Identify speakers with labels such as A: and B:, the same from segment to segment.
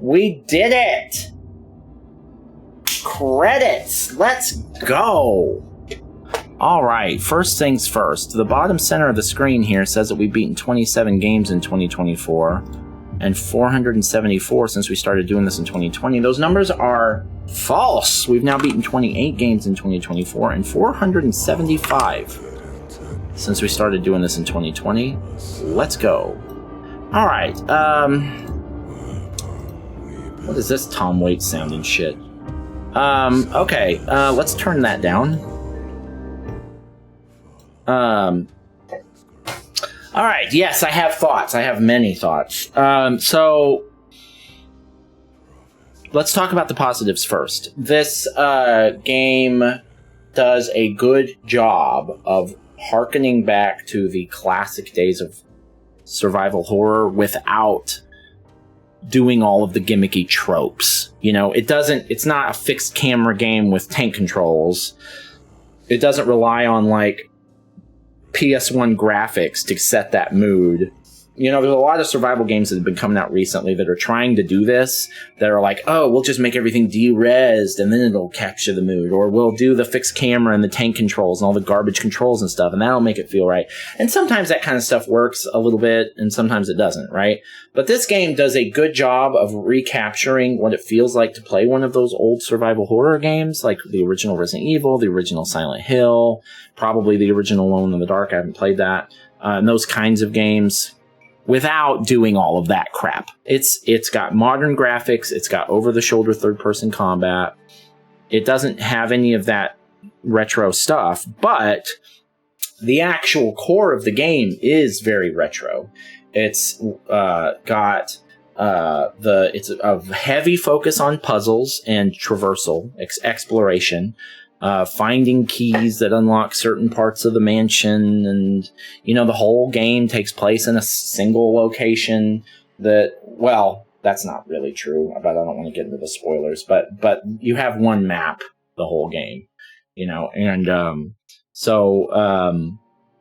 A: We did it! Credits! Let's go! Alright, first things first. The bottom center of the screen here says that we've beaten 27 games in 2024 and 474 since we started doing this in 2020. Those numbers are false. We've now beaten 28 games in 2024 and 475 since we started doing this in 2020. Let's go. Alright, what is this Tom Waits sounding shit? Okay, let's turn that down. Alright, yes, I have thoughts. I have many thoughts. So, let's talk about the positives first. This, game does a good job of hearkening back to the classic days of survival horror without doing all of the gimmicky tropes. You know, it's not a fixed camera game with tank controls. It doesn't rely on, like, PS1 graphics to set that mood. You know, there's a lot of survival games that have been coming out recently that are trying to do this, that are like, oh, we'll just make everything de-resed and then it'll capture the mood. Or we'll do the fixed camera and the tank controls and all the garbage controls and stuff, and that'll make it feel right. And sometimes that kind of stuff works a little bit, and sometimes it doesn't, right? But this game does a good job of recapturing what it feels like to play one of those old survival horror games, like the original Resident Evil, the original Silent Hill, probably the original Alone in the Dark. I haven't played that. And those kinds of games, without doing all of that crap. It's got modern graphics, it's got over-the-shoulder third-person combat. It doesn't have any of that retro stuff, but the actual core of the game is very retro. It's got it's a heavy focus on puzzles and traversal, exploration. Finding keys that unlock certain parts of the mansion, and, you know, the whole game takes place in a single location that, well, that's not really true, but I don't want to get into the spoilers, but you have one map the whole game, you know, and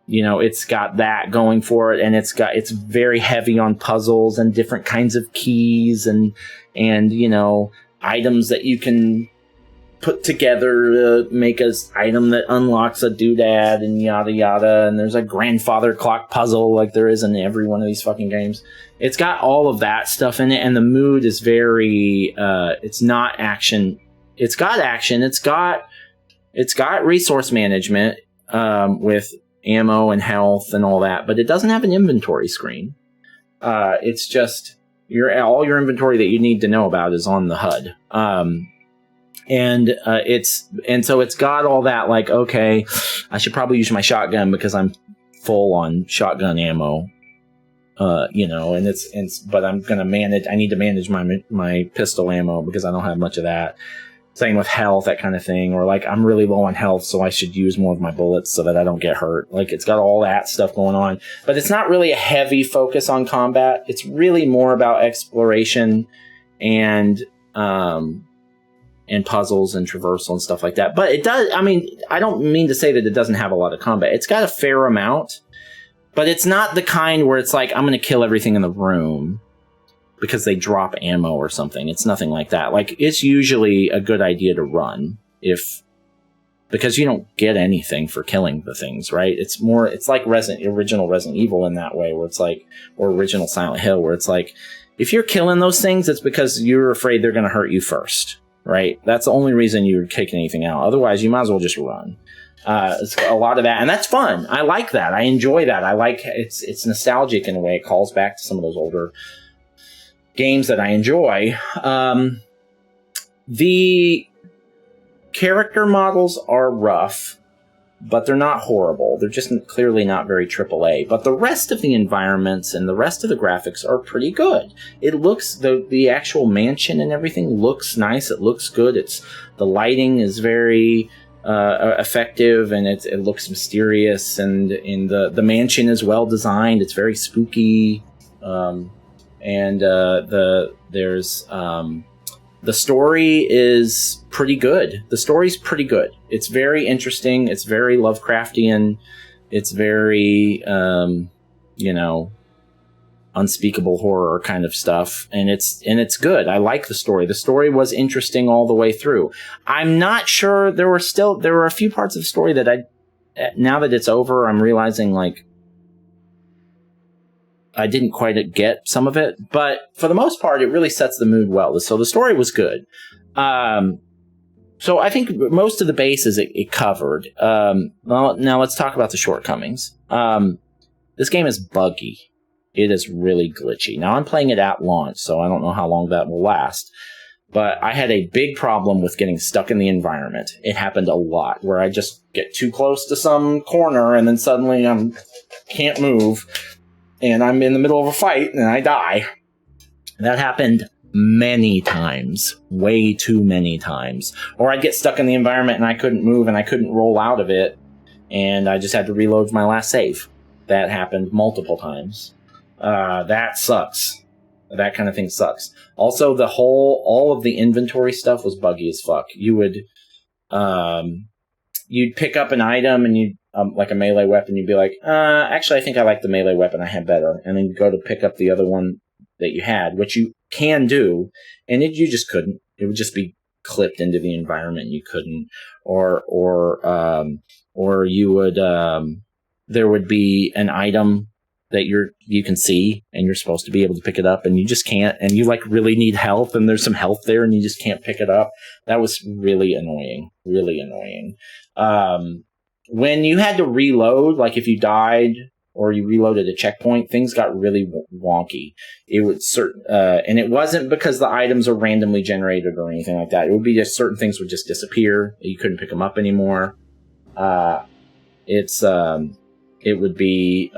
A: you know, it's got that going for it, and it's very heavy on puzzles and different kinds of keys and you know, items that you can put together to make an item that unlocks a doodad and yada yada, and there's a grandfather clock puzzle like there is in every one of these fucking games. It's got all of that stuff in it, and the mood is very it's not action. It's got action, it's got resource management with ammo and health and all that, but it doesn't have an inventory screen. It's just all your inventory that you need to know about is on the HUD. So it's got all that, like, okay, I should probably use my shotgun because I'm full on shotgun ammo, you know, but I need to manage my pistol ammo because I don't have much of that. Same with health, that kind of thing. Or like, I'm really low on health, so I should use more of my bullets so that I don't get hurt. Like, it's got all that stuff going on, but it's not really a heavy focus on combat. It's really more about exploration and puzzles and traversal and stuff like that. But it does, I mean, I don't mean to say that it doesn't have a lot of combat. It's got a fair amount, but it's not the kind where it's like, I'm going to kill everything in the room because they drop ammo or something. It's nothing like that. Like, it's usually a good idea to run because you don't get anything for killing the things, right? It's like original Resident Evil in that way, where it's like, or original Silent Hill, where it's like, if you're killing those things, it's because you're afraid they're going to hurt you first. Right? That's the only reason you're taking anything out. Otherwise, you might as well just run. It's a lot of that, and that's fun. I like that. I enjoy that. I like it's nostalgic in a way. It calls back to some of those older games that I enjoy. The character models are rough, but they're not horrible. They're just clearly not very AAA. But the rest of the environments and the rest of the graphics are pretty good. It looks, the actual mansion and everything looks nice. It looks good. The lighting is very effective, and it looks mysterious. And the mansion is well designed. It's very spooky. The story is pretty good. The story's pretty good. It's very interesting. It's very Lovecraftian. It's very, you know, unspeakable horror kind of stuff, and it's good. I like the story. The story was interesting all the way through. I'm not sure, there were a few parts of the story that now that it's over, I'm realizing like I didn't quite get some of it, but for the most part, it really sets the mood well. So the story was good. So I think most of the bases it covered. Well, now let's talk about the shortcomings. This game is buggy. It is really glitchy. Now, I'm playing it at launch, so I don't know how long that will last. But I had a big problem with getting stuck in the environment. It happened a lot, where I just get too close to some corner, and then suddenly I can't move, and I'm in the middle of a fight, and I die. That happened many times. Way too many times. Or I'd get stuck in the environment, and I couldn't move, and I couldn't roll out of it, and I just had to reload my last save. That happened multiple times. That sucks. That kind of thing sucks. Also, all of the inventory stuff was buggy as fuck. You'd pick up an item and you'd, like a melee weapon, you'd be like, actually, I think I like the melee weapon I had better. And then you go to pick up the other one that you had, which you can do, and you just couldn't. It would just be clipped into the environment. You couldn't. Or you would, there would be an item that you can see, and you're supposed to be able to pick it up, and you just can't, and you like really need health, and there's some health there, and you just can't pick it up. That was really annoying. Really annoying. When you had to reload, like if you died or you reloaded a checkpoint, things got really wonky. It would and it wasn't because the items are randomly generated or anything like that. It would be just certain things would just disappear. You couldn't pick them up anymore. It would be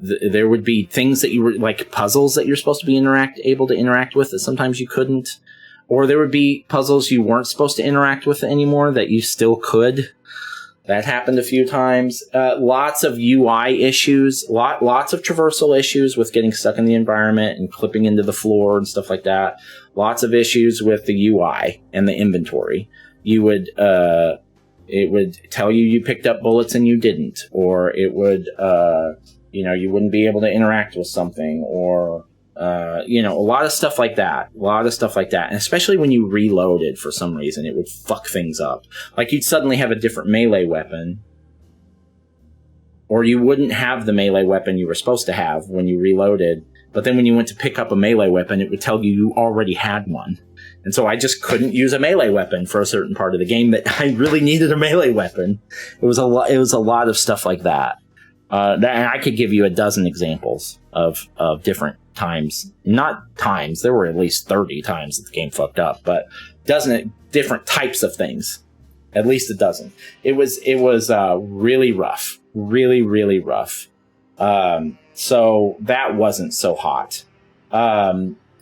A: there would be things that you were like puzzles that you're supposed to be able to interact with that sometimes you couldn't, or there would be puzzles you weren't supposed to interact with anymore that you still could. That happened a few times. Lots of UI issues, lots of traversal issues with getting stuck in the environment and clipping into the floor and stuff like that. Lots of issues with the UI and the inventory. You would it would tell you picked up bullets and you didn't, or it would, you wouldn't be able to interact with something, or, a lot of stuff like that. And especially when you reloaded for some reason, it would fuck things up. Like you'd suddenly have a different melee weapon, or you wouldn't have the melee weapon you were supposed to have when you reloaded, but then when you went to pick up a melee weapon, it would tell you already had one. And so I just couldn't use a melee weapon for a certain part of the game that I really needed a melee weapon. It was a lot of stuff like that. And I could give you a dozen examples of different times. Not times. There were at least 30 times that the game fucked up, but different types of things. At least a dozen. It was really rough. Really, really rough. So that wasn't so hot.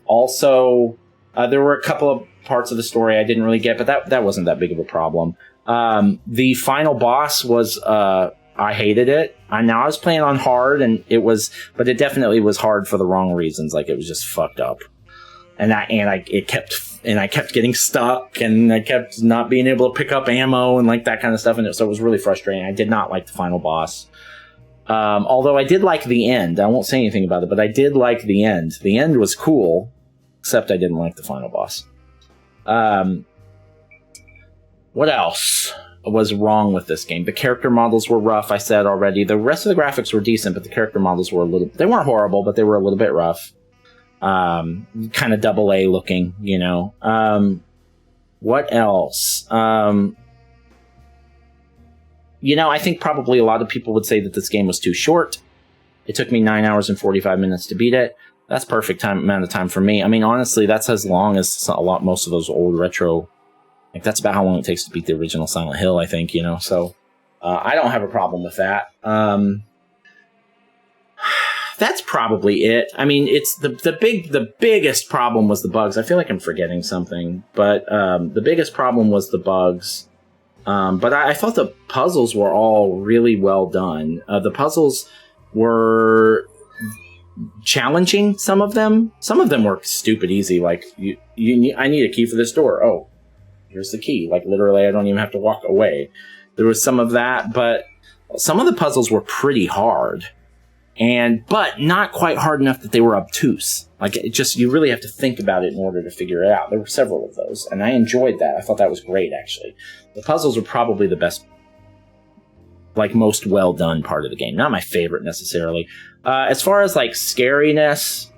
A: Also, there were a couple of parts of the story I didn't really get, but that wasn't that big of a problem. The final boss was, I hated it. I was playing on hard, but it definitely was hard for the wrong reasons. Like it was just fucked up, and I kept getting stuck, and I kept not being able to pick up ammo and like that kind of stuff, and so it was really frustrating. I did not like the final boss. Although I did like the end. I won't say anything about it, but I did like the end. The end was cool. Except I didn't like the final boss. What else was wrong with this game? The character models were rough, I said already. The rest of the graphics were decent, but the character models were they weren't horrible, but they were a little bit rough. Kind of double A looking, What else? I think probably a lot of people would say that this game was too short. It took me 9 hours and 45 minutes to beat it. That's perfect amount of time for me. I mean, honestly, that's as long as most of those old retro. Like that's about how long it takes to beat the original Silent Hill, I think. So I don't have a problem with that. That's probably it. I mean, it's the biggest problem was the bugs. I feel like I'm forgetting something, but the biggest problem was the bugs. But I thought the puzzles were all really well done. The puzzles were challenging. Some of them were stupid easy. Like I need a key for this door. Oh, here's the key. Like literally, I don't even have to walk away. There was some of that, but some of the puzzles were pretty hard, but not quite hard enough that they were obtuse. Like, you really have to think about it in order to figure it out. There were several of those, and I enjoyed that. I thought that was great, actually. The puzzles were probably the best, like, most well-done part of the game. Not my favorite, necessarily. As far as, like, scariness,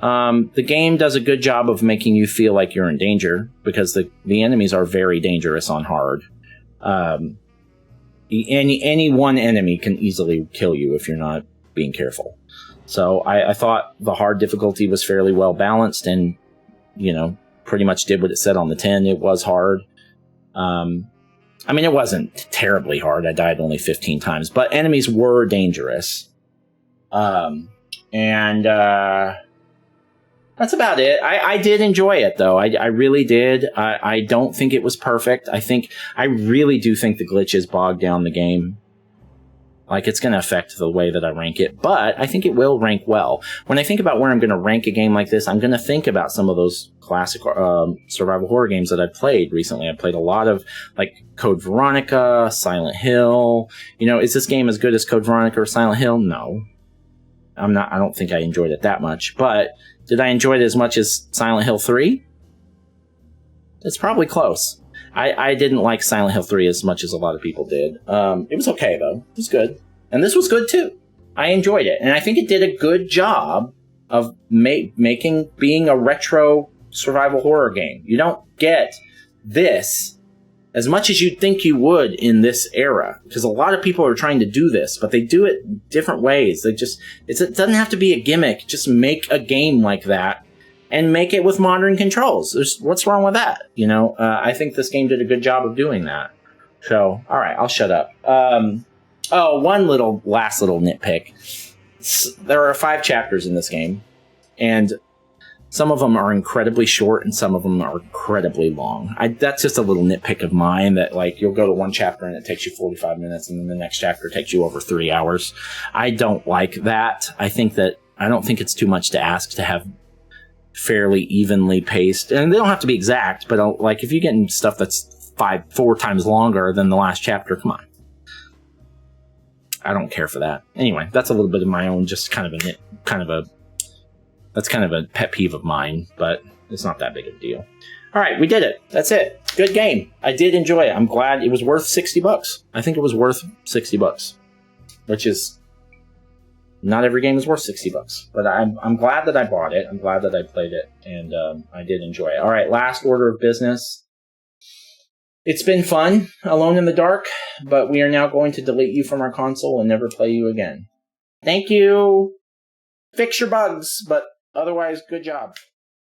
A: the game does a good job of making you feel like you're in danger, because the enemies are very dangerous on hard. Any one enemy can easily kill you if you're not being careful. So I thought the hard difficulty was fairly well balanced, and, pretty much did what it said on the tin. It was hard. I mean, it wasn't terribly hard. I died only 15 times, but enemies were dangerous. That's about it. I did enjoy it, though. I really did. I don't think it was perfect. I really do think the glitches bogged down the game. Like, it's going to affect the way that I rank it, but I think it will rank well. When I think about where I'm going to rank a game like this, I'm going to think about some of those classic survival horror games that I've played recently. I played a lot of, like, Code Veronica, Silent Hill. Is this game as good as Code Veronica or Silent Hill? No. I don't think I enjoyed it that much, but did I enjoy it as much as Silent Hill 3? It's probably close. I didn't like Silent Hill 3 as much as a lot of people did. It was okay, though. It was good. And this was good, too. I enjoyed it. And I think it did a good job of being a retro survival horror game. You don't get this as much as you'd think you would in this era. Because a lot of people are trying to do this, but they do it different ways. It doesn't have to be a gimmick. Just make a game like that. And make it with modern controls. What's wrong with that? I think this game did a good job of doing that. So, all right, I'll shut up. One last little nitpick. There are 5 chapters in this game, and some of them are incredibly short, and some of them are incredibly long. That's just a little nitpick of mine, that, like, you'll go to one chapter and it takes you 45 minutes, and then the next chapter takes you over 3 hours. I don't like that. I don't think it's too much to ask to have fairly evenly paced, and they don't have to be exact, but like, if you're getting stuff that's 4 times longer than the last chapter, come on. I don't care for that. Anyway, that's a little bit of my own, just kind of a pet peeve of mine, but it's not that big of a deal. All right, we did it. That's it. Good game. I did enjoy it. I'm glad it was worth $60. I think it was worth $60, which is, not every game is worth $60, but I'm glad that I bought it. I'm glad that I played it, and I did enjoy it. All right, last order of business. It's been fun, Alone in the Dark, but we are now going to delete you from our console and never play you again. Thank you. Fix your bugs, but otherwise, good job.